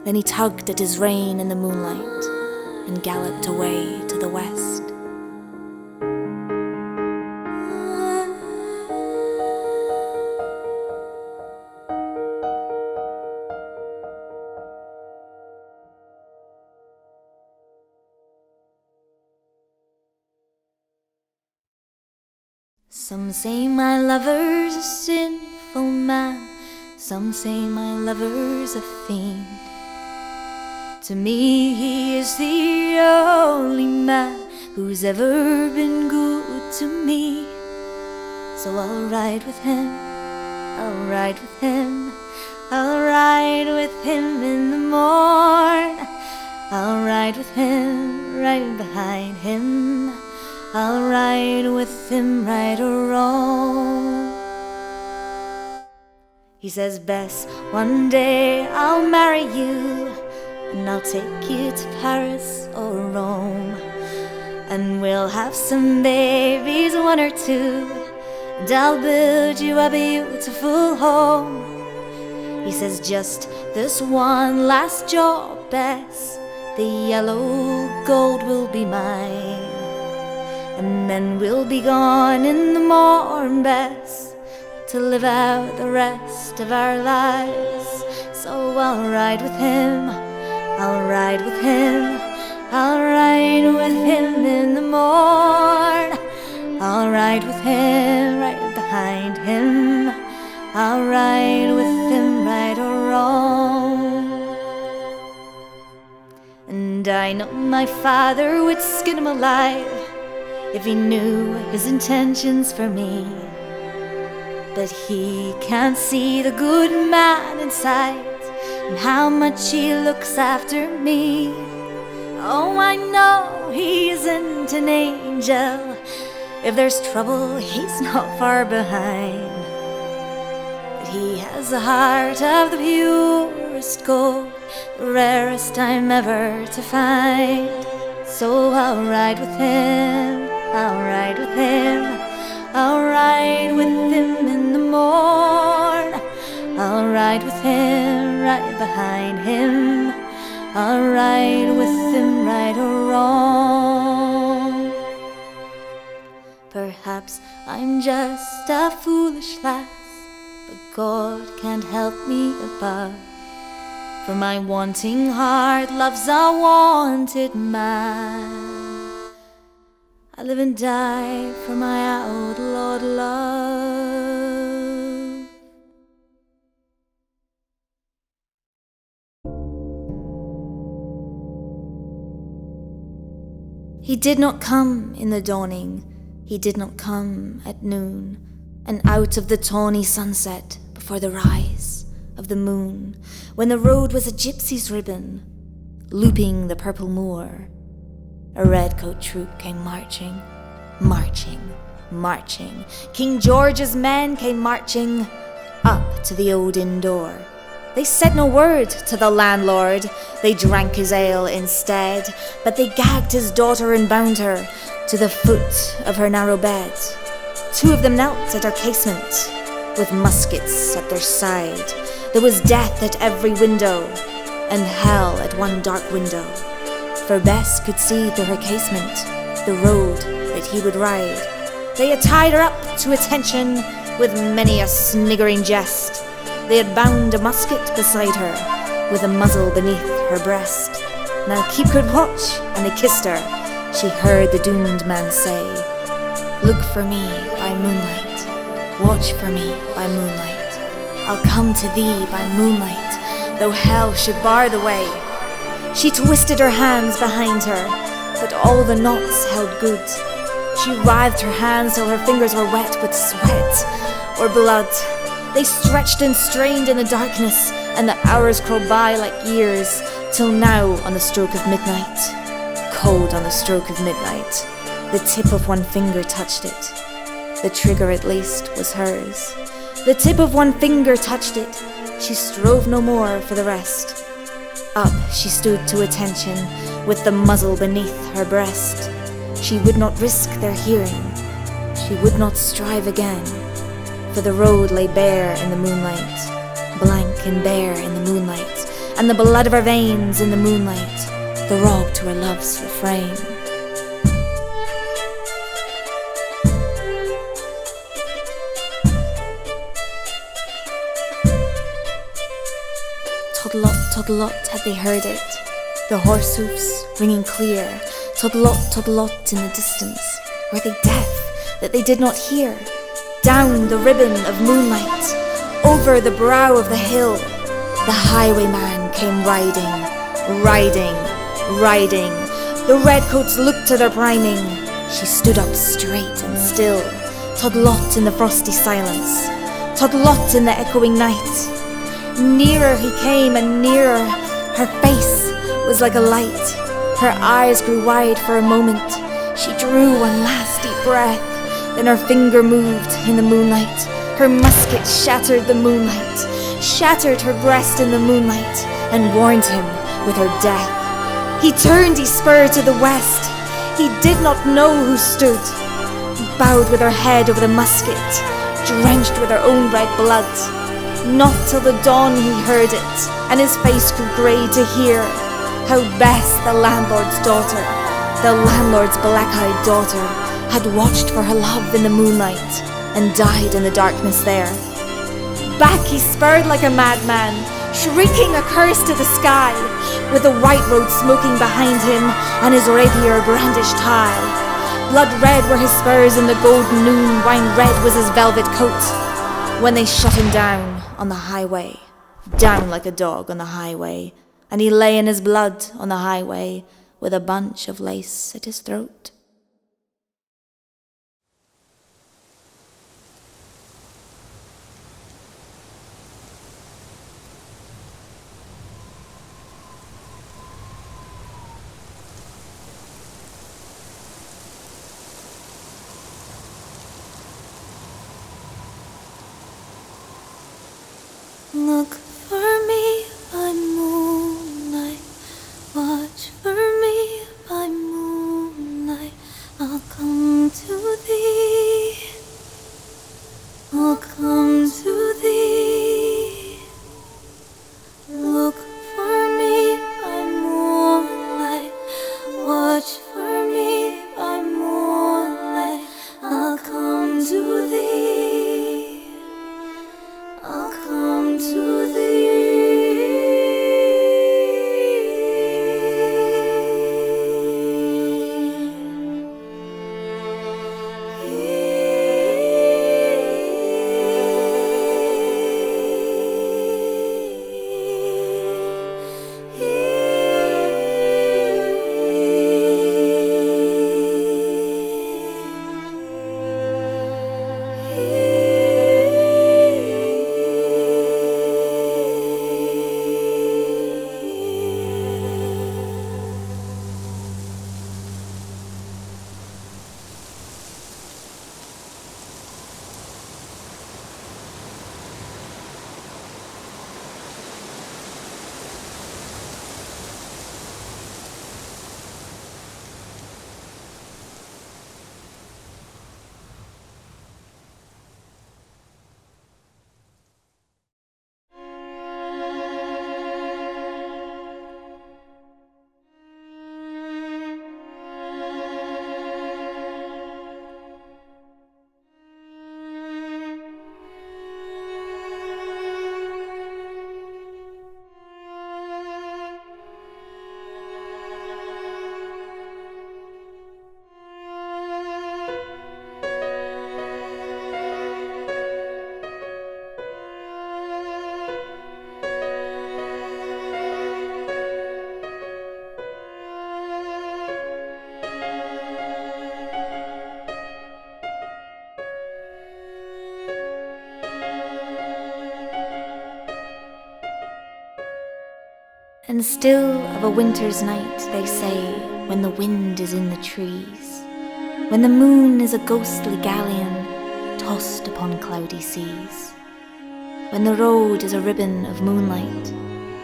Then he tugged at his rein in the moonlight and galloped away to the west. Some say my lover's a sinful man, some say my lover's a fiend. To me he is the only man who's ever been good to me. So I'll ride with him, I'll ride with him, I'll ride with him in the morn. I'll ride with him, right behind him, I'll ride with him right or wrong. He says, "Bess, one day I'll marry you, and I'll take you to Paris or Rome, and we'll have some babies, one or two, and I'll build you a beautiful home." He says, "Just this one last job, Bess, the yellow gold will be mine, and then we'll be gone in the morn, Bess, to live out the rest of our lives. So I'll ride with him, I'll ride with him, I'll ride with him in the morn. I'll ride with him right behind him, I'll ride with him right or wrong. And I know my father would skin him alive if he knew his intentions for me. But he can't see the good man inside, and how much he looks after me. Oh, I know he isn't an angel. If there's trouble, he's not far behind. But he has the heart of the purest gold, the rarest I'm ever to find. So I'll ride with him, I'll ride with him, I'll ride with him in the morn. I'll ride with him, right behind him. I'll ride with him, right or wrong. Perhaps I'm just a foolish lass, but God can't help me above. For my wanting heart loves a wanted man. I live and die for my outlawed love. He did not come in the dawning, he did not come at noon, and out of the tawny sunset before the rise of the moon, when the road was a gypsy's ribbon, looping the purple moor, a redcoat troop came marching, marching, marching. King George's men came marching up to the old inn door. They said no word to the landlord, they drank his ale instead, but they gagged his daughter and bound her to the foot of her narrow bed. Two of them knelt at her casement, with muskets at their side. There was death at every window, and hell at one dark window. For Bess could see through her casement the road that he would ride. They had tied her up to attention with many a sniggering jest. They had bound a musket beside her, with a muzzle beneath her breast. Now keep good watch, and they kissed her. She heard the doomed man say, "Look for me by moonlight, watch for me by moonlight. I'll come to thee by moonlight, though hell should bar the way." She twisted her hands behind her, but all the knots held good. She writhed her hands till her fingers were wet with sweat or blood. They stretched and strained in the darkness, and the hours crawled by like years, till now on the stroke of midnight, cold on the stroke of midnight, the tip of one finger touched it. The trigger at least was hers. The tip of one finger touched it. She strove no more for the rest. Up she stood to attention, with the muzzle beneath her breast. She would not risk their hearing, she would not strive again. For the road lay bare in the moonlight, blank and bare in the moonlight, and the blood of her veins in the moonlight, the rob to her love's refrain. Toddlot, toddlot, had they heard it, the horse hoofs ringing clear. Toddlot, toddlot in the distance, were they deaf that they did not hear? Down the ribbon of moonlight, over the brow of the hill, the highwayman came riding, riding, riding. The redcoats looked to their priming. She stood up straight and still, Toddlot in the frosty silence, Toddlot in the echoing night. Nearer he came and nearer, her face was like a light. Her eyes grew wide for a moment. She drew one last deep breath. Then her finger moved in the moonlight. Her musket shattered the moonlight, shattered her breast in the moonlight, and warned him with her death. He turned, he spurred to the west. He did not know who stood. Bowed with her head over the musket, drenched with her own red blood. Not till the dawn he heard it, and his face grew grey to hear how Bess, the landlord's daughter, the landlord's black-eyed daughter, had watched for her love in the moonlight and died in the darkness there. Back he spurred like a madman, shrieking a curse to the sky, with the white road smoking behind him and his rapier brandished high. Blood red were his spurs in the golden noon, wine red was his velvet coat, when they shut him down on the highway, down like a dog on the highway, and he lay in his blood on the highway with a bunch of lace at his throat. Look for me by moonlight, watch for me by moonlight. I'll come to thee, I'll come to thee. Look for me by moonlight, watch for me by moonlight. I'll come to thee, I'll come to thee. And still of a winter's night they say, when the wind is in the trees, when the moon is a ghostly galleon tossed upon cloudy seas, when the road is a ribbon of moonlight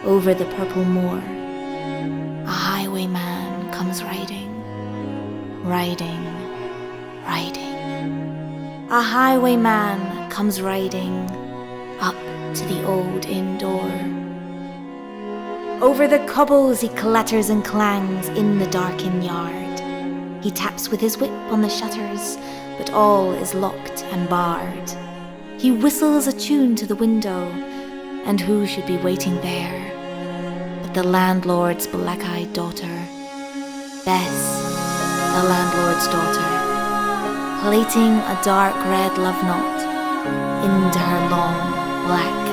over the purple moor, a highwayman comes riding, riding, riding. A highwayman comes riding up to the old inn door. Over the cobbles he clatters and clangs in the darkened yard. He taps with his whip on the shutters, but all is locked and barred. He whistles a tune to the window, and who should be waiting there but the landlord's black-eyed daughter, Bess, the landlord's daughter, plaiting a dark red love knot into her long black